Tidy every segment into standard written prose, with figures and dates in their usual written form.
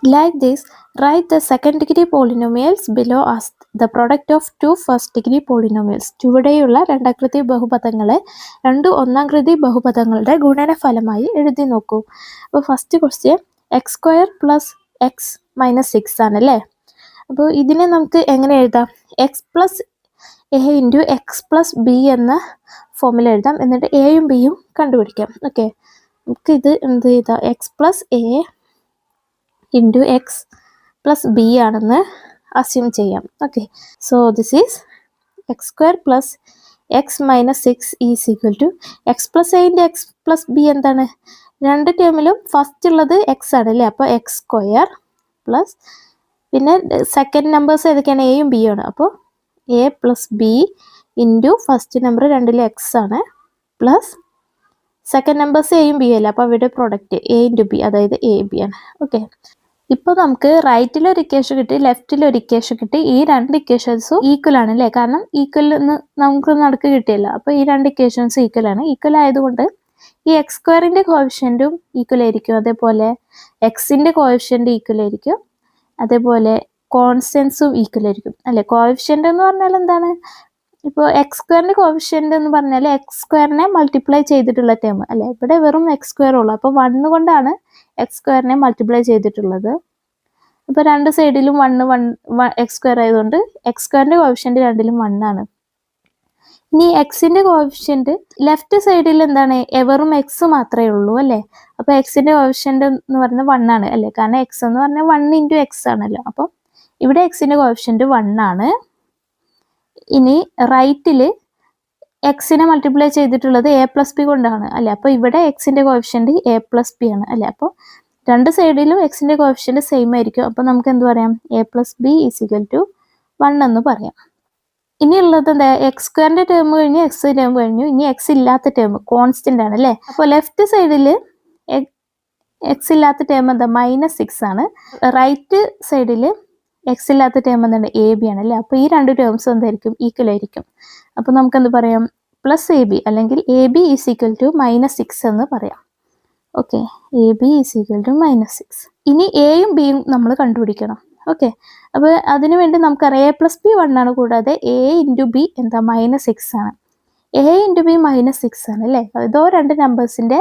Like this, write the second degree polynomials below as the product of two first degree polynomials. ചുവടെയുള്ള രണ്ടാകൃതി ബഹുപദങ്ങളെ രണ്ട് ഒന്നാകൃതി ബഹുപദങ്ങളുടെ ഗുണനഫലമായി എഴുതി നോക്കൂ. അപ്പോൾ first question X square plus x minus 6 ആണല്ലേ. അപ്പോൾ ഇതിനെ നമുക്ക് എങ്ങനെ എഴുതാം? X plus a into x plus b എന്ന ഫോമിൽ എഴുതാം. എന്നിട്ട് എയും ബിയും കണ്ടുപിടിക്കാം. ഓക്കെ, നമുക്ക് ഇത് എന്ത് ചെയ്താൽ x plus a into x plus b ആണെന്ന് അസ്യൂം ചെയ്യാം. Okay, so this is x square plus x minus 6 is equal to x plus a into x plus b എന്താണ്? രണ്ട് ടേമിലും ഫസ്റ്റ് ഉള്ളത് എക്സ് ആണ് അല്ലേ. അപ്പോൾ എക്സ് സ്ക്വയർ പ്ലസ് പിന്നെ സെക്കൻഡ് നമ്പേഴ്സ് ഏതൊക്കെയാണ്? എയും ബിയും ആണ്. അപ്പോൾ a plus b into first number രണ്ടിലും എക്സ് ആണ് പ്ലസ് സെക്കൻഡ് നമ്പേഴ്സ് എയും ബി അല്ല. അപ്പോൾ അവിടെ പ്രോഡക്റ്റ് എ ഇൻറ്റു ബി, അതായത് എ ബി ആണ്. ഓക്കെ, ഇപ്പോൾ നമുക്ക് റൈറ്റിലൊരു ഇക്വേഷൻ കിട്ടി, ലെഫ്റ്റിലൊരു ഇക്വേഷൻ കിട്ടി. ഈ രണ്ട് ഇക്വേഷൻസും ഈക്വൽ ആണ് അല്ലേ, കാരണം ഈക്വൽ നമുക്ക് നടുക്ക് കിട്ടിയല്ലോ. അപ്പോൾ ഈ രണ്ട് ഇക്വേഷൻസും ഈക്വൽ ആണ്. ഈക്വൽ ആയതുകൊണ്ട് ഈ എക്സ് സ്ക്വയറിൻ്റെ കോഎഫിഷ്യൻറ്റും ഈക്വൽ ആയിരിക്കും, അതേപോലെ എക്സിൻ്റെ കോഎഫിഷ്യൻറ്റ് ഈക്വൽ ആയിരിക്കും, അതേപോലെ കോൺസ്റ്റൻസും ഈക്വൽ ആയിരിക്കും അല്ലേ. കോഎഫിഷ്യൻ്റ് എന്ന് പറഞ്ഞാൽ എന്താണ്? ഇപ്പോൾ എക്സ് സ്ക്വയറിൻ്റെ കോഎഫിഷ്യൻ്റ് എന്ന് പറഞ്ഞാൽ എക്സ് സ്ക്വയറിനെ മൾട്ടിപ്ലൈ ചെയ്തിട്ടുള്ള ടേം അല്ലേ. ഇവിടെ വെറും എക്സ് സ്ക്വയർ ഉള്ളൂ. അപ്പോൾ 1 കൊണ്ടാണ് എക്സ് സ്ക്വയറിനെ മൾട്ടിപ്ലൈ ചെയ്തിട്ടുള്ളത്. അപ്പോൾ രണ്ട് സൈഡിലും 1 എക്സ് സ്ക്വയർ ആയതുകൊണ്ട് എക്സ് സ്ക്വയറിൻ്റെ കോഎഫിഷ്യൻ്റ് രണ്ടിലും 1 ആണ്. ഇനി എക്സിൻ്റെ കോഎഫിഷ്യൻ്റ് ലെഫ്റ്റ് സൈഡിൽ എന്താണ്? വെറും എക്സ് മാത്രമേ ഉള്ളൂ അല്ലേ. അപ്പോൾ എക്സിൻ്റെ കോഎഫിഷ്യൻ്റ് എന്ന് പറയുന്നത് 1 ആണ് അല്ലേ, കാരണം എക്സ് എന്ന് പറഞ്ഞാൽ 1 ഇൻറ്റു എക്സ് ആണല്ലോ. അപ്പോൾ ഇവിടെ എക്സിൻ്റെ കോഎഫിഷ്യൻ്റ് 1 ആണ്. ഇനി റൈറ്റിൽ എക്സിനെ മൾട്ടിപ്ലൈ ചെയ്തിട്ടുള്ളത് എ പ്ലസ് ബി കൊണ്ടാണ് അല്ലേ. അപ്പോൾ ഇവിടെ എക്സിൻ്റെ കോഎഫിഷ്യൻ്റ് എ പ്ലസ് ബി ആണ് അല്ലേ. അപ്പോൾ രണ്ട് സൈഡിലും എക്സിൻ്റെ കോഎഫിഷ്യൻ്റ് സെയിം ആയിരിക്കും. അപ്പോൾ നമുക്ക് എന്ത് പറയാം? A plus b is equal to 1 എന്ന് പറയാം. ഇനിയുള്ളത് എന്താ? എക്സ് സ്ക്വയറിൻ്റെ ടേം കഴിഞ്ഞു, എക്സ് ടേം കഴിഞ്ഞു. ഇനി എക്സ് ഇല്ലാത്ത ടേം കോൺസ്റ്റൻ്റ് ആണ് അല്ലേ. അപ്പോൾ ലെഫ്റ്റ് സൈഡിൽ എക്സ് ഇല്ലാത്ത ടേം എന്താ? -6 ആണ്. റൈറ്റ് സൈഡിൽ എക്സ് ഇല്ലാത്ത ടേം എന്താണ്? എ ബി ആണ് അല്ലേ. അപ്പോൾ ഈ രണ്ട് ടേംസും എന്തായിരിക്കും? ഈക്വൽ ആയിരിക്കും. അപ്പോൾ നമുക്ക് എന്ത് പറയാം? പ്ലസ് എ ബി അല്ലെങ്കിൽ a b is equal to -6 എന്ന് പറയാം. Okay, a b is equal to -6. ഇനി എയും ബിയും നമ്മൾ കണ്ടുപിടിക്കണം. ഓക്കെ, അപ്പോൾ അതിനു വേണ്ടി നമുക്കറിയാം എ പ്ലസ് ബി 1 ആണ്, കൂടാതെ എ ഇൻറ്റു ബി എന്താ? -6 ആണ്. എ ഇൻറ്റു ബി -6 ആണ് അല്ലേ. ഇതോ രണ്ട് നമ്പേഴ്സിൻ്റെ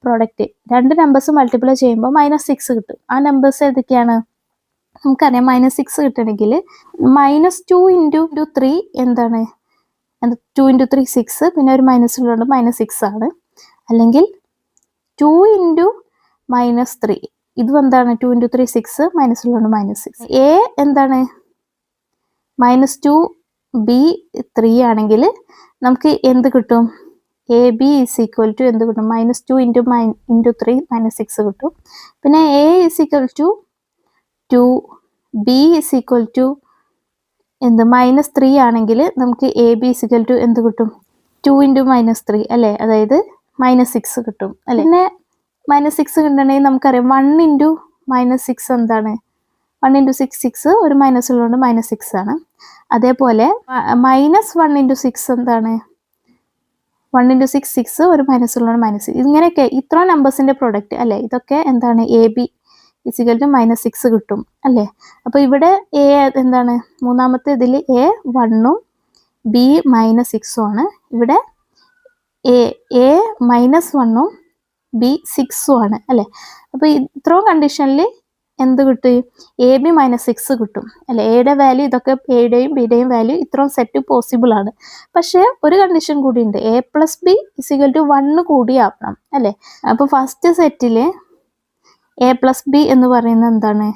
പ്രോഡക്റ്റ്, രണ്ട് നമ്പേഴ്സ് മൾട്ടിപ്ലൈ ചെയ്യുമ്പോൾ -6 കിട്ടും. ആ നമ്പേഴ്സ് ഏതൊക്കെയാണ്? നമുക്കറിയാം -6 കിട്ടണമെങ്കിൽ -2 ഇൻറ്റു 3 എന്താണ്? 2 ഇൻറ്റു 3 6, പിന്നെ ഒരു മൈനസ് ഉള്ളതുകൊണ്ട് -6 ആണ്. അല്ലെങ്കിൽ 2 ഇൻറ്റു -3, ഇതും എന്താണ്? 2 ഇൻറ്റു 3 6, മൈനസ് ഉള്ളതുകൊണ്ട് -6. എ എന്താണ്? -2 ബി 3 ആണെങ്കിൽ നമുക്ക് എന്ത് കിട്ടും? A b is equal to എന്ത് കിട്ടും? -2 ഇൻറ്റു 3 -6 കിട്ടും. പിന്നെ a is equal to 2, b is equal to എന്ത്? -3 ആണെങ്കിൽ നമുക്ക് a b is equal to എന്ത് കിട്ടും? 2 ഇൻറ്റു -3 അല്ലേ, അതായത് -6 കിട്ടും അല്ലേ. പിന്നെ -6 കിട്ടണമെങ്കിൽ നമുക്കറിയാം 1 ഇൻറ്റു -6 എന്താണ്? 1 ഇൻറ്റു 6 6, ഒരു മൈനസ് ഉള്ളതുകൊണ്ട് -6 ആണ്. അതേപോലെ -1 ഇൻറ്റു 6 എന്താണ്? 1 ഇൻറ്റു 6 6, ഒരു മൈനസ് ഉള്ളതുകൊണ്ട് -6. ഇങ്ങനെയൊക്കെ ഇത്ര നമ്പേഴ്സിൻ്റെ പ്രൊഡക്റ്റ് അല്ലേ. ഇതൊക്കെ എന്താണ്? A b is equal to -6 കിട്ടും അല്ലേ. അപ്പോൾ ഇവിടെ എ എന്താണ്? മൂന്നാമത്തെ ഇതിൽ എ 1ഉം ബി -6ഉം ആണ്. ഇവിടെ എ -1ഉം ബി 6ഉം ആണ് അല്ലേ. അപ്പോൾ ഇത്രയും കണ്ടീഷനിൽ എന്ത് കിട്ടും? എ ബി -6 കിട്ടും അല്ലേ. എയുടെ വാല്യൂ ഇതൊക്കെ, എയുടെയും ബിയുടെയും വാല്യൂ ഇത്രയും സെറ്റ് പോസിബിൾ ആണ്. പക്ഷേ ഒരു കണ്ടീഷൻ കൂടി ഉണ്ട്, a plus b is equal to 1 കൂടി ആവണം അല്ലേ. അപ്പോൾ ഫസ്റ്റ് സെറ്റിൽ എ പ്ലസ് ബി എന്ന് പറയുന്നത് എന്താണ്?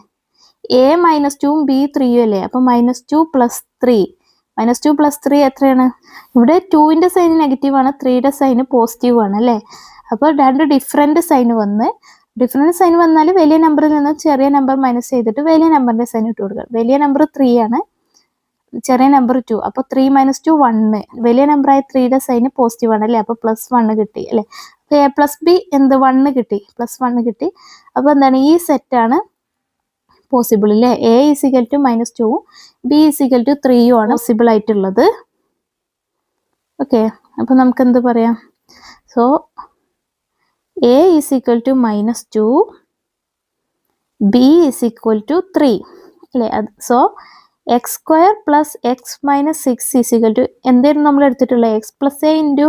എ -2ഉം ബി 3ഉം അല്ലേ. അപ്പോൾ -2 + 3, -2 + 3 എത്രയാണ്? ഇവിടെ 2ൻ്റെ സൈൻ നെഗറ്റീവാണ്, 3യുടെ സൈന് പോസിറ്റീവ് ആണ് അല്ലേ. അപ്പോൾ രണ്ട് ഡിഫറെൻറ്റ് സൈൻ വന്നാൽ വലിയ നമ്പറിൽ നിന്ന് ചെറിയ നമ്പർ മൈനസ് ചെയ്തിട്ട് വലിയ നമ്പറിൻ്റെ സൈൻ ഇട്ട് കൊടുക്കുക. വലിയ നമ്പർ 3 ആണ്, ചെറിയ നമ്പർ 2. അപ്പോൾ 3 - 2 1, വലിയ നമ്പറായ 3യുടെ സൈന് പോസിറ്റീവ് ആണ് അല്ലേ. അപ്പോൾ +1 കിട്ടി അല്ലേ. അപ്പോൾ എ പ്ലസ് ബി എന്ത്? 1 കിട്ടി, +1 കിട്ടി. അപ്പോൾ എന്താണ്? ഈ സെറ്റാണ് പോസിബിൾ അല്ലേ. എ ഈസ് ഈക്വൽ ടു -2ഉം ബി ഈസ് ഈക്വൽ ടു 3ഉം ആണ് പോസിബിൾ ആയിട്ടുള്ളത്. ഓക്കെ, അപ്പോൾ നമുക്ക് എന്ത് പറയാം? So a is equal to -2, b is equal to 3 അല്ലേ. So x square plus x minus 6 is equal to എന്തായിരുന്നു നമ്മൾ എടുത്തിട്ടുള്ളത്, x plus a into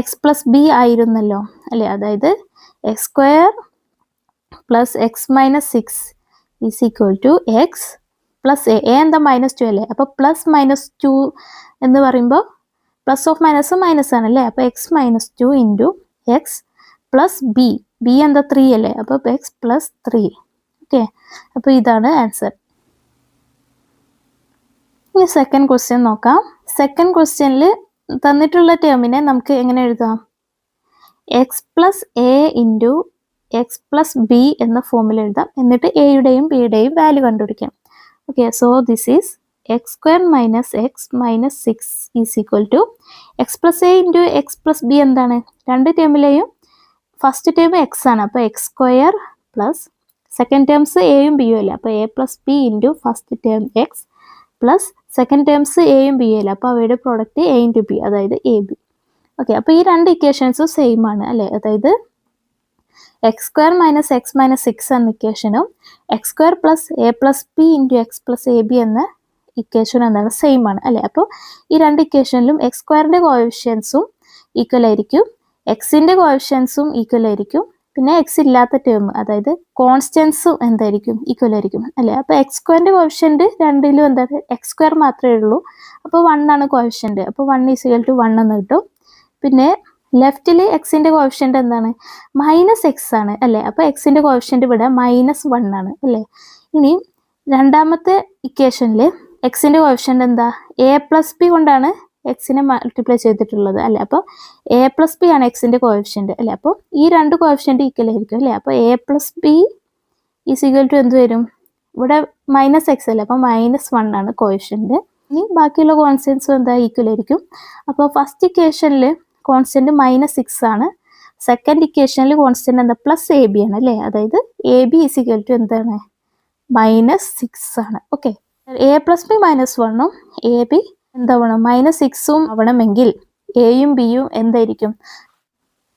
x plus b ആയിരുന്നല്ലോ അല്ലേ. അതായത് x square plus x minus 6 is equal to x plus a എന്താ -2 അല്ലേ. അപ്പോൾ +-2 എന്ന് പറയുമ്പോൾ പ്ലസ് ഓഫ് മൈനസ് മൈനസ് ആണല്ലേ. അപ്പോൾ X -2 into x plus b എന്താ 3 അല്ലേ. അപ്പോൾ എക്സ് പ്ലസ് 3. ഓക്കെ, അപ്പോൾ ഇതാണ് ആൻസർ. ഇനി സെക്കൻഡ് ക്വസ്റ്റ്യൻ നോക്കാം. സെക്കൻഡ് ക്വസ്റ്റ്യനിൽ തന്നിട്ടുള്ള ടേമിനെ നമുക്ക് എങ്ങനെ എഴുതാം, x plus a into x plus b എന്ന ഫോമിൽ എഴുതാം. എന്നിട്ട് എയുടെയും ബിയുടെയും വാല്യൂ കണ്ടുപിടിക്കാം. Okay, so this is x square minus x minus 6 is equal to x plus a into x plus b എന്താണ്, രണ്ട് ടേമിലെയും ഫസ്റ്റ് ടേം എക്സ് ആണ്. അപ്പോൾ x square plus second terms എയും ബിയും അല്ലേ. അപ്പോൾ a plus b into first term x plus second terms എയും ബിയും അല്ലേ. അപ്പോൾ അവയുടെ പ്രോഡക്റ്റ് എ ഇൻറ്റു ബി, അതായത് എ ബി. ഓക്കെ, അപ്പോൾ ഈ രണ്ട് ഇക്വേഷൻസും സെയിം ആണ് അല്ലേ. അതായത് x square minus x minus 6 എന്ന ഇക്വേഷനും X square plus A plus b into x plus a B എന്ന ഇക്വേഷൻ എന്താണ്, സെയിം ആണ് അല്ലേ. അപ്പോൾ ഈ രണ്ട് ഇക്വേഷനിലും എക്സ് സ്ക്വയറിൻ്റെ കോഎഫിഷ്യൻസും ഈക്വൽ ആയിരിക്കും, എക്സിൻ്റെ കോഎഫിഷ്യൻസും ഈക്വൽ ആയിരിക്കും, പിന്നെ എക്സ് ഇല്ലാത്ത ടേം അതായത് കോൺസ്റ്റൻസും എന്തായിരിക്കും, ഈക്വൽ ആയിരിക്കും അല്ലേ. അപ്പോൾ എക്സ് സ്ക്വയറിൻ്റെ കോഎഫിഷ്യൻറ്റ് രണ്ടിലും എന്താണ്, എക്സ് സ്ക്വയർ മാത്രമേ ഉള്ളൂ. അപ്പോൾ 1 ആണ് കോഎഫിഷ്യൻറ്റ്. അപ്പോൾ 1 ഈസ് ഈക്വൽ ടു 1 എന്ന് കിട്ടും. പിന്നെ ലെഫ്റ്റിൽ എക്സിൻ്റെ കോഎഫിഷ്യൻറ്റ് എന്താണ്, -x ആണ് അല്ലേ. അപ്പോൾ എക്സിൻ്റെ കോഎഫിഷ്യൻറ്റ് ഇവിടെ -1 ആണ് അല്ലേ. ഇനി രണ്ടാമത്തെ ഇക്വേഷനിൽ എക്സിൻ്റെ കോഎഫിഷ്യൻറ്റ് എന്താ, എ പ്ലസ് ബി കൊണ്ടാണ് എക്സിനെ മൾട്ടിപ്ലൈ ചെയ്തിട്ടുള്ളത് അല്ലേ. അപ്പോൾ എ പ്ലസ് ബി ആണ് എക്സിൻ്റെ കോഎഫിഷ്യൻറ്റ് അല്ലേ. അപ്പോൾ ഈ രണ്ട് കോഎഫിഷ്യൻറ്റ് ഈക്വൽ ആയിരിക്കും അല്ലേ. അപ്പോൾ a plus b is equal to എന്ത് വരും, ഇവിടെ -x അല്ലേ. അപ്പോൾ -1 ആണ് കോഎഫിഷ്യൻറ്റ്. ഇനി ബാക്കിയുള്ള കോൺസ്റ്റൻസും എന്താ, ഈക്വൽ ആയിരിക്കും. അപ്പോൾ ഫസ്റ്റ് ഇക്വേഷനിൽ കോൺസ്റ്റൻറ്റ് -6 ആണ്, സെക്കൻഡ് ഇക്വേഷനിൽ കോൺസ്റ്റൻറ്റ് എന്താ, പ്ലസ് എ ബി ആണ് അല്ലേ. അതായത് a b is equal to എന്താണ്, -6 ആണ്. ഓക്കെ, എ പ്ലസ് ബി -1ഉം എ ബി എന്താവണം, -6ഉം ആവണമെങ്കിൽ എയും ബിയും എന്തായിരിക്കും,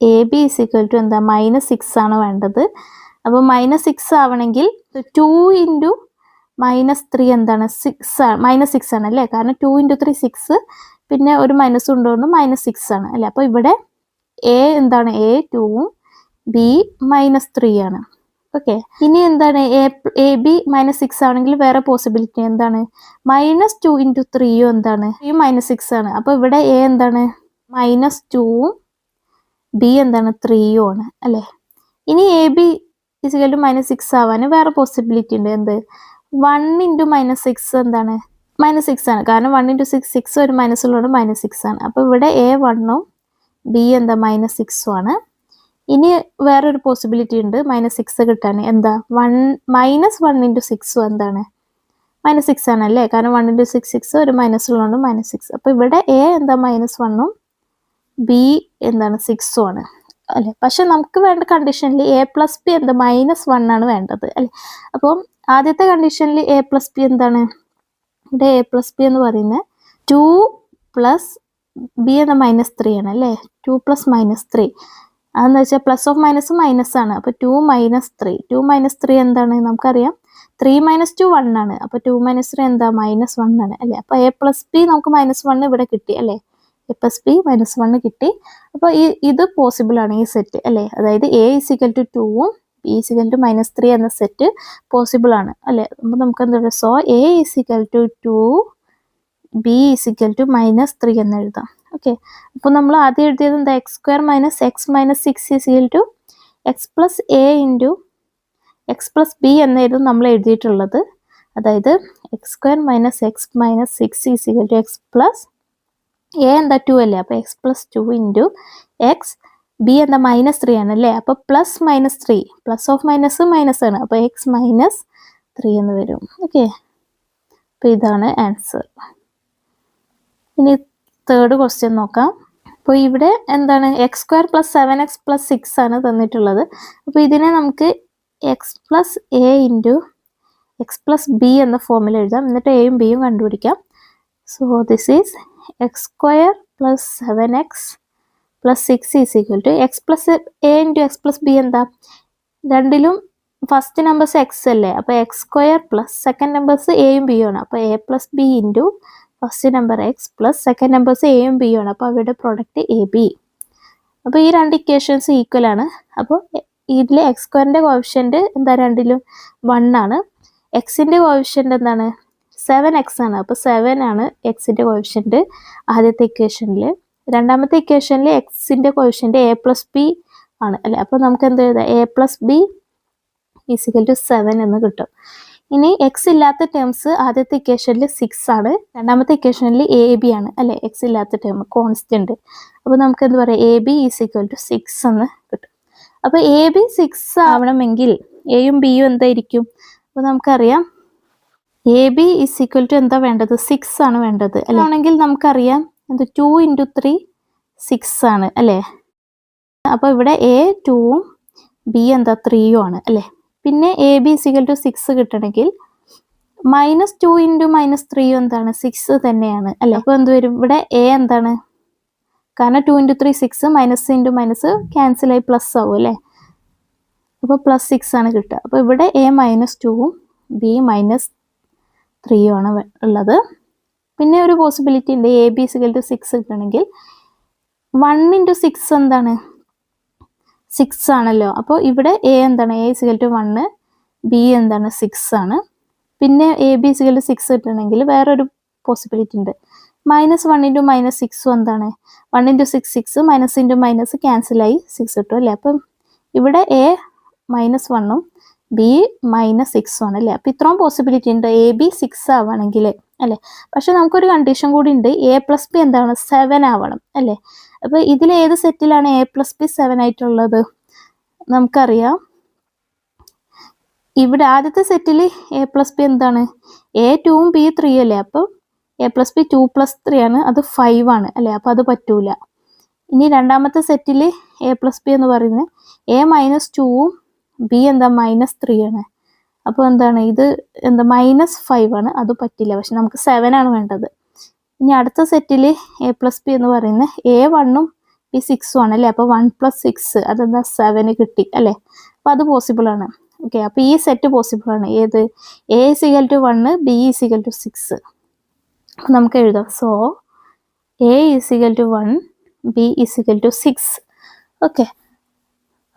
a b is equal to എന്താ, -6 ആണ് വേണ്ടത്. അപ്പോൾ -6 ആവണമെങ്കിൽ 2 ഇൻറ്റു -3 എന്താണ്, -6 ആണ് അല്ലേ. കാരണം 2 ഇൻറ്റു 3 6, പിന്നെ ഒരു മൈനസ് ഉണ്ടോന്ന് -6 ആണ് അല്ലേ. അപ്പോൾ ഇവിടെ എ എന്താണ്, എ 2ഉം ബി -3 ആണ്. ഓക്കെ, ഇനി എന്താണ്, എ ബി -6 ആണെങ്കിൽ വേറെ പോസിബിലിറ്റി എന്താണ്, -2 ഇൻറ്റു 3യും എന്താണ്, -6 ആണ്. അപ്പോൾ ഇവിടെ എ എന്താണ്, -2ഉം ബി എന്താണ്, 3യും ആണ് അല്ലേ. ഇനി എ ബി ഇസിക്കൽ ടു -6 ആവാൻ വേറെ പോസിബിലിറ്റി ഉണ്ട്, എന്ത്, 1 ഇൻറ്റു -6 എന്താണ്, -6 ആണ്. കാരണം 1 ഇൻറ്റു 6 ഒരു മൈനസ് ഉള്ളതുകൊണ്ട് -6 ആണ്. അപ്പോൾ ഇവിടെ എ 1ഉം ബി എന്താ, -6ഉം ആണ്. ഇനി വേറൊരു പോസിബിലിറ്റി ഉണ്ട് -6 കിട്ടാൻ, എന്താ, -1 ഇൻറ്റു 6ഉം എന്താണ്, -6 ആണല്ലേ. കാരണം 1 ഇൻറ്റു 6 ഒരു മൈനസ് ഉള്ളതുകൊണ്ട് -6. അപ്പോൾ ഇവിടെ എ എന്താ, -1ഉം ബി എന്താണ്, 6ഉം ആണ് അല്ലേ. പക്ഷെ നമുക്ക് വേണ്ട കണ്ടീഷനിൽ എ പ്ലസ് ബി എന്താ, -1 ആണ് വേണ്ടത് അല്ലേ. അപ്പോൾ ആദ്യത്തെ കണ്ടീഷനിൽ എ പ്ലസ് ബി എന്താണ്, ഇവിടെ എ പ്ലസ് ബി എന്ന് പറയുന്നത് 2 പ്ലസ് ബി എന്ന -3 ആണ് അല്ലേ. 2 പ്ലസ് -3 അതെന്ന് വെച്ചാൽ പ്ലസ് ഓഫ് മൈനസ് മൈനസ് ആണ്. അപ്പോൾ 2 - 3 എന്താണ്, നമുക്കറിയാം 3 - 2 1 ആണ്. അപ്പോൾ 2 - 3 എന്താ, -1 ആണ് അല്ലേ. അപ്പോൾ എ പ്ലസ് ബി നമുക്ക് -1 ഇവിടെ കിട്ടി അല്ലേ. എ പ്ലസ് ബി -1 കിട്ടി. അപ്പോൾ ഇത് പോസിബിൾ ആണ് ഈ സെറ്റ് അല്ലേ. അതായത് എ ഈസ് ഈക്വൽ ടു 2ഉം ബി ഈസ് ഈക്വൽ ടു -3 എന്ന സെറ്റ് പോസിബിൾ ആണ് അല്ലേ. അപ്പോൾ നമുക്ക് എന്താ പറയുക, so a is equal to 2, b is equal to -3 എന്ന് എഴുതാം. ഓക്കെ, അപ്പോൾ നമ്മൾ ആദ്യം എഴുതിയത് എന്താ, x square minus x minus 6 is equal to x plus a into x plus b എന്നായിരുന്നു നമ്മൾ എഴുതിയിട്ടുള്ളത്. അതായത് x square minus x minus 6 is equal to x plus a എന്താ 2 അല്ലേ. അപ്പോൾ x plus 2 into x, b എന്താ -3 ആണ് അല്ലേ. അപ്പോൾ plus -3, plus of minus minus ആണ്. അപ്പോൾ എക്സ് -3 എന്ന് വരും. ഓക്കെ, അപ്പോൾ ഇതാണ് ആൻസർ. ഇനി തേർഡ് ക്വസ്റ്റ്യൻ നോക്കാം. അപ്പോൾ ഇവിടെ എന്താണ്, X square plus 7x plus 6 ആണ് തന്നിട്ടുള്ളത്. അപ്പോൾ ഇതിനെ നമുക്ക് x plus a into x plus b എന്ന ഫോമിൽ എഴുതാം. എന്നിട്ട് എയും ബിയും കണ്ടുപിടിക്കാം. So this is x square plus 7x plus 6 is equal to x plus a into x plus b എന്താ, രണ്ടിലും ഫസ്റ്റ് നമ്പേഴ്സ് എക്സ് അല്ലേ, അപ്പോൾ x square plus second numbers എയും ബിയും ആണ്, അപ്പോൾ a plus b into first number x plus second numbers എയും ബിയും ആണ്, അപ്പോൾ അവരുടെ പ്രോഡക്റ്റ് എ ബി. അപ്പോൾ ഈ രണ്ട് ഇക്വേഷൻസ് ഈക്വൽ ആണ്. അപ്പോൾ ഇതിൽ എക്സ് സ്ക്വയറിൻ്റെ കോഫിഷ്യൻറ്റ് എന്താ രണ്ടിലും 1 ആണ്. എക്സിൻ്റെ കോഫിഷ്യൻറ്റ് എന്താണ് 7x ആണ്, അപ്പോൾ 7 ആണ് എക്സിൻ്റെ കോഫിഷ്യൻറ്റ് ആദ്യത്തെ ഇക്വേഷനിൽ. രണ്ടാമത്തെ ഇക്വേഷനിൽ എക്സിൻ്റെ കോഫിഷ്യൻറ്റ് എ പ്ലസ് ബി ആണ് അല്ലേ, അപ്പോൾ നമുക്ക് എന്ത് എഴുതാം, a plus b is equal to 7 എന്ന് കിട്ടും. ഇനി എക്സ് ഇല്ലാത്ത ടേംസ് ആദ്യത്തെ ഇക്വേഷനിൽ 6 ആണ്, രണ്ടാമത്തെ ഇക്വേഷനിൽ എ ബി ആണ് അല്ലേ, എക്സ് ഇല്ലാത്ത ടേം കോൺസ്റ്റന്റ്. അപ്പോൾ നമുക്ക് എന്ത് പറയാം, എ ബി ഈസിക്കൽ ടു 6 എന്ന് കിട്ടും. അപ്പോൾ എ ബി 6 ആവണമെങ്കിൽ എയും ബിയും എന്തായിരിക്കും, അപ്പോൾ നമുക്കറിയാം എ ബി ഈസിക്വൽ ടു എന്താ വേണ്ടത്, 6 ആണ് വേണ്ടത് അല്ലേ. ആണെങ്കിൽ നമുക്കറിയാം എന്ത് 2 × 3 6 ആണ് അല്ലേ. അപ്പോൾ ഇവിടെ എ 2ഉം ബി എന്താ 3ഉം ആണ് അല്ലേ. പിന്നെ എ ബി ഈസിക്വൽ ടു 6 കിട്ടണമെങ്കിൽ -2 × -3 എന്താണ് 6 തന്നെയാണ് അല്ലേ. അപ്പോൾ എന്ത് വരും, ഇവിടെ എ എന്താണ്, കാരണം 2 × 3 6, -× ക്യാൻസൽ ആയി പ്ലസ് ആവും അല്ലേ, അപ്പോൾ +6 ആണ് കിട്ടുക. അപ്പോൾ ഇവിടെ എ -2ഉം ബി -3ഉം ആണ് ഉള്ളത്. പിന്നെ ഒരു പോസിബിലിറ്റി ഉണ്ട്, എ ബി ഈസിക്വൽ ടു 6 കിട്ടണമെങ്കിൽ 1 × 6 എന്താണ് 6 ആണല്ലോ. അപ്പോൾ ഇവിടെ എ എന്താണ്, എ ഈസിക്വൽ ടു 1, ബി എന്താണ് 6 ആണ്. പിന്നെ എ ബി ഈസിക്വൽ ടു 6 കിട്ടണമെങ്കിൽ വേറൊരു പോസിബിലിറ്റി ഉണ്ട്, -1 × -6 എന്താണ് 1 × 6 6, -× ക്യാൻസലായി 6 കിട്ടും അല്ലേ. അപ്പം ഇവിടെ എ -1ഉം ബി -6ഉം ആണ് അല്ലേ. അപ്പോൾ ഇത്രയും പോസിബിലിറ്റി ഉണ്ട് എ ബി 6 ആവണമെങ്കിൽ അല്ലേ. പക്ഷെ നമുക്കൊരു കണ്ടീഷൻ കൂടി ഉണ്ട്, എ പ്ലസ് ബി എന്താണ് 7 ആവണം അല്ലേ. അപ്പോൾ ഇതിൽ ഏത് സെറ്റിലാണ് എ പ്ലസ് ബി 7 ആയിട്ടുള്ളത്, നമുക്കറിയാം ഇവിടെ ആദ്യത്തെ സെറ്റിൽ എ പ്ലസ് ബി എന്താണ് എ 2ഉം ബി 3 അല്ലേ. അപ്പോൾ എ പ്ലസ് ബി 2 + 3 ആണ്, അത് 5 ആണ് അല്ലേ, അപ്പോൾ അത് പറ്റൂല. ഇനി രണ്ടാമത്തെ സെറ്റിൽ എ പ്ലസ് ബി എന്ന് പറയുന്നത് എ -2ഉം ബി എന്താ -3 ആണ്, അപ്പോൾ എന്താണ് ഇത് എന്താ -5 ആണ്, അത് പറ്റില്ല. പക്ഷെ നമുക്ക് 7 ആണ് വേണ്ടത്. ഇനി അടുത്ത സെറ്റിൽ എ പ്ലസ് ബി എന്ന് പറയുന്നത് എ 1ഉം ബി 6ഉം ആണ് അല്ലേ, അപ്പോൾ 1 + 6 അതെന്താ 7 കിട്ടി അല്ലേ. അപ്പോൾ അത് പോസിബിൾ ആണ്. ഓക്കെ, അപ്പോൾ ഈ സെറ്റ് പോസിബിൾ ആണ്, ഏത് a is equal to 1, b is equal to 6. അപ്പോൾ നമുക്ക് എഴുതാം, so a is equal to 1, b is equal to 6. Okay,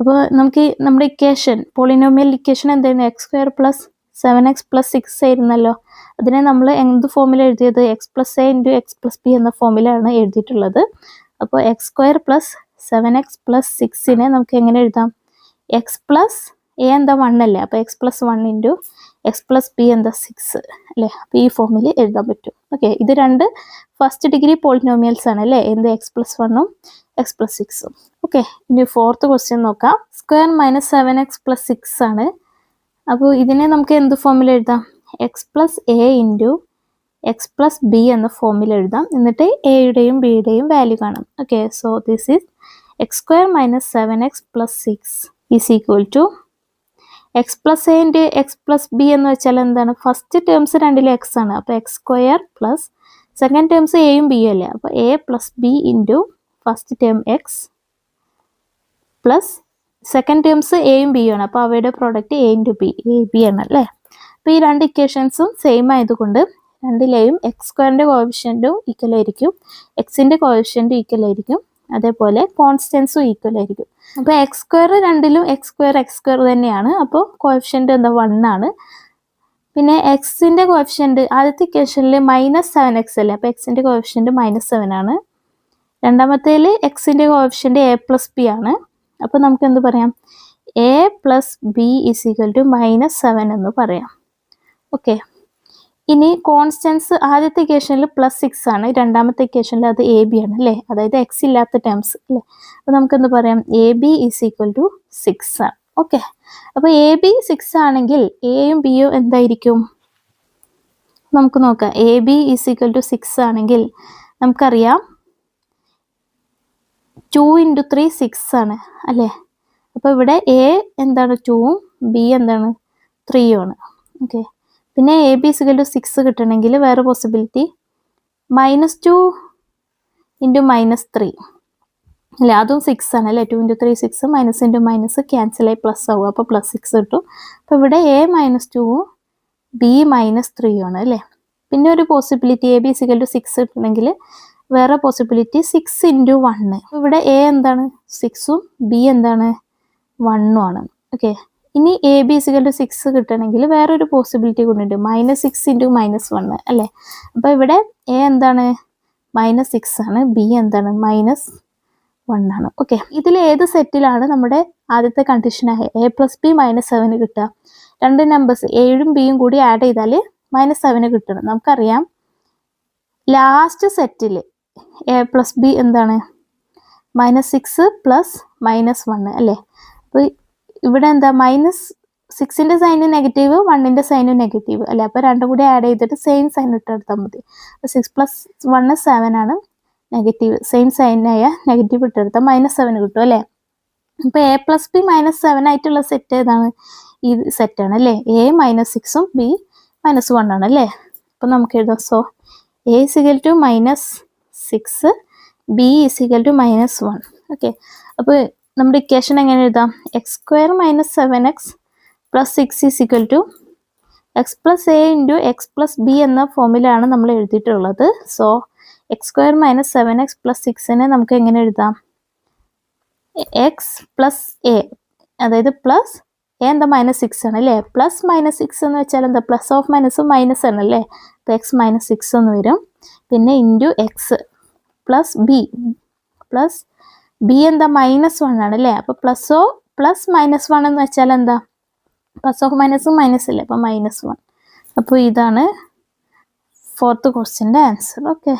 അപ്പോൾ നമുക്ക് നമ്മുടെ ഇക്വേഷൻ പോളിനോമിയൽ ഇക്വേഷൻ എന്തായിരുന്നു, x² + 7x + 6 ആയിരുന്നല്ലോ. അതിനെ നമ്മൾ എന്ത് ഫോമിൽ എഴുതിയത്, x + a × x + b എന്ന ഫോമിലാണ് എഴുതിയിട്ടുള്ളത്. അപ്പോൾ x² + 7x + 6നെ നമുക്ക് എങ്ങനെ എഴുതാം, x + a എന്താ 1 അല്ലേ, അപ്പോൾ x + 1 × x + b എന്താ 6 അല്ലേ. അപ്പോൾ ഈ ഫോമിൽ എഴുതാൻ പറ്റും. ഓക്കെ, ഇത് രണ്ട് ഫസ്റ്റ് ഡിഗ്രി പോളിനോമിയൽസ് ആണ് അല്ലേ, എന്ത് x + 1ഉം x + 6ഉം. ഓക്കെ, ഇനി ഫോർത്ത് ക്വസ്റ്റ്യൻ നോക്കാം. സ്ക്വയർ -7x + 6 ആണ്. അപ്പോൾ ഇതിനെ നമുക്ക് എന്ത് ഫോമിൽ എഴുതാം, x + a × x + b എന്ന ഫോമിൽ എഴുതാം. എന്നിട്ട് എയുടെയും ബിയുടെയും വാല്യൂ കാണാം. Okay, so this is x² - 7x + 6 is equal to x + a × x + b എന്ന് വെച്ചാൽ എന്താണ്, ഫസ്റ്റ് ടേംസ് രണ്ടിലും x ആണ്, അപ്പോൾ x² പ്ലസ് സെക്കൻഡ് ടേംസ് എയും ബിയും അല്ലേ, അപ്പോൾ a + b × first term x plus second terms എയും ബിയും ആണ്, അപ്പോൾ അവയുടെ product a × b, A B ആണ് അല്ലേ. അപ്പോൾ ഈ രണ്ട് ഇക്വേഷൻസും സെയിം ആയതുകൊണ്ട് രണ്ടിലെയും x² കോഎഫിഷ്യൻറ്റും ഈക്വൽ ആയിരിക്കും, എക്സിൻ്റെ കോഎഫിഷ്യൻറ്റും ഈക്വൽ ആയിരിക്കും, അതേപോലെ കോൺസ്റ്റൻസും ഈക്വൽ ആയിരിക്കും. അപ്പോൾ x² രണ്ടിലും x² തന്നെയാണ്, അപ്പോൾ കോഎഫിഷ്യൻറ്റ് എന്താ 1 ആണ്. പിന്നെ എക്സിൻ്റെ കോഎഫിഷ്യൻറ്റ് ആദ്യത്തെ ഇക്വേഷനിൽ -7x അല്ലേ, അപ്പോൾ എക്സിൻ്റെ കോഎഫിഷ്യൻറ്റ് -7 ആണ്. രണ്ടാമത്തേൽ എക്സിൻ്റെ കോഎഫിഷ്യൻറ്റ് a + b ആണ്. അപ്പോൾ നമുക്ക് എന്ത് പറയാം, a + b = -7 എന്ന് പറയാം. ഓക്കെ, ഇനി കോൺസ്റ്റൻസ് ആദ്യത്തെ ഇക്വേഷനിൽ +6 ആണ്, രണ്ടാമത്തെ ഇക്വേഷനിൽ അത് എ ബി ആണ് അല്ലേ, അതായത് എക്സ് ഇല്ലാത്ത ടേംസ് അല്ലേ. അപ്പോൾ നമുക്ക് എന്ത് പറയാം, എ ബി = 6 ആണ്. ഓക്കെ, അപ്പോൾ എ ബി 6 ആണെങ്കിൽ എയും ബിയും എന്തായിരിക്കും, നമുക്ക് നോക്കാം. എ ബി = 6 ആണെങ്കിൽ നമുക്കറിയാം 2 × 3 6 ആണ് അല്ലേ. അപ്പോൾ ഇവിടെ എ എന്താണ് 2ഉം ബി എന്താണ് 3ഉം ആണ്. ഓക്കെ, പിന്നെ എ ബി = 6 കിട്ടണമെങ്കിൽ വേറെ പോസിബിലിറ്റി -2 × -3 അല്ലേ, അതും 6 ആണ് അല്ലേ. 2 × 3 6, മൈനസ് ഇൻറ്റു മൈനസ് ക്യാൻസലായി പ്ലസ് ആവും, അപ്പോൾ +6 കിട്ടും. അപ്പോൾ ഇവിടെ A - 2ഉം B - 3ഉം ആണ് അല്ലേ. പിന്നെ ഒരു പോസിബിലിറ്റി AB = 6 കിട്ടണമെങ്കിൽ വേറെ പോസിബിലിറ്റി 6 × 1. ഇവിടെ A എന്താണ് 6ഉം B എന്താണ് 1ഉം ആണ്. ഓക്കെ, ഇനി AB = 6 കിട്ടണമെങ്കിൽ വേറൊരു പോസിബിലിറ്റി കൊണ്ടുണ്ട്, -6 × -1 അല്ലേ. അപ്പോൾ ഇവിടെ A എന്താണ് -6 ആണ്, B എന്താണ് -1 ആണ്. ഓക്കെ, ഇതിൽ ഏത് സെറ്റിലാണ് നമ്മുടെ ആദ്യത്തെ കണ്ടീഷനായ A + B -7 കിട്ടുക? രണ്ട് നമ്പേഴ്സ് Aയും Bയും കൂടി ആഡ് ചെയ്താൽ -7 കിട്ടണം. നമുക്കറിയാം ലാസ്റ്റ് സെറ്റിൽ A + B എന്താണ് -6 + -1 അല്ലേ. അപ്പോൾ ഇവിടെ എന്താ -6ന്റെ സൈന് നെഗറ്റീവ്, 1ന്റെ സൈന് നെഗറ്റീവ് അല്ലേ. അപ്പോൾ രണ്ടും കൂടി ആഡ് ചെയ്തിട്ട് സെയിം സൈൻ ഇട്ടെടുത്താൽ മതി. 6 + 1 7 ആണ്, നെഗറ്റീവ് സെയിം സൈനായ നെഗറ്റീവ് ഇട്ടെടുത്താൽ -7 കിട്ടും അല്ലേ. അപ്പോൾ A + B -7 ആയിട്ടുള്ള സെറ്റ് ഏതാണ്? ഈ സെറ്റാണ് അല്ലേ. A -6ഉം B -1 ആണ് അല്ലേ. അപ്പോൾ നമുക്ക് എഴുതാം. So A = -6, B = -1. ഓക്കെ, അപ്പോൾ നമ്മുടെ ഇക്വേഷൻ എങ്ങനെ എഴുതാം? x² - 7x + 6 = x + A × x + B എന്ന ഫോമിലാണ് നമ്മൾ എഴുതിയിട്ടുള്ളത്. സോ x² - 7x + 6നെ നമുക്ക് എങ്ങനെ എഴുതാം? x + A, അതായത് പ്ലസ് A എന്താ -6 ആണ് അല്ലേ. +-6 എന്ന് വെച്ചാൽ എന്താ, പ്ലസ് ഓഫ് മൈനസ് മൈനസ് ആണ് അല്ലേ. അപ്പോൾ x - 6 എന്ന് വരും. പിന്നെ into x + B, plus B എന്താ -1 ആണ് അല്ലേ. അപ്പോൾ +-1 എന്ന് വെച്ചാൽ എന്താ, പ്ലസ് ഓഫ് മൈനസും മൈനസ് അല്ലേ, അപ്പോൾ -1. അപ്പോൾ ഇതാണ് 4th ക്വസ്റ്റ്യൻ്റെ ആൻസർ. ഓക്കെ.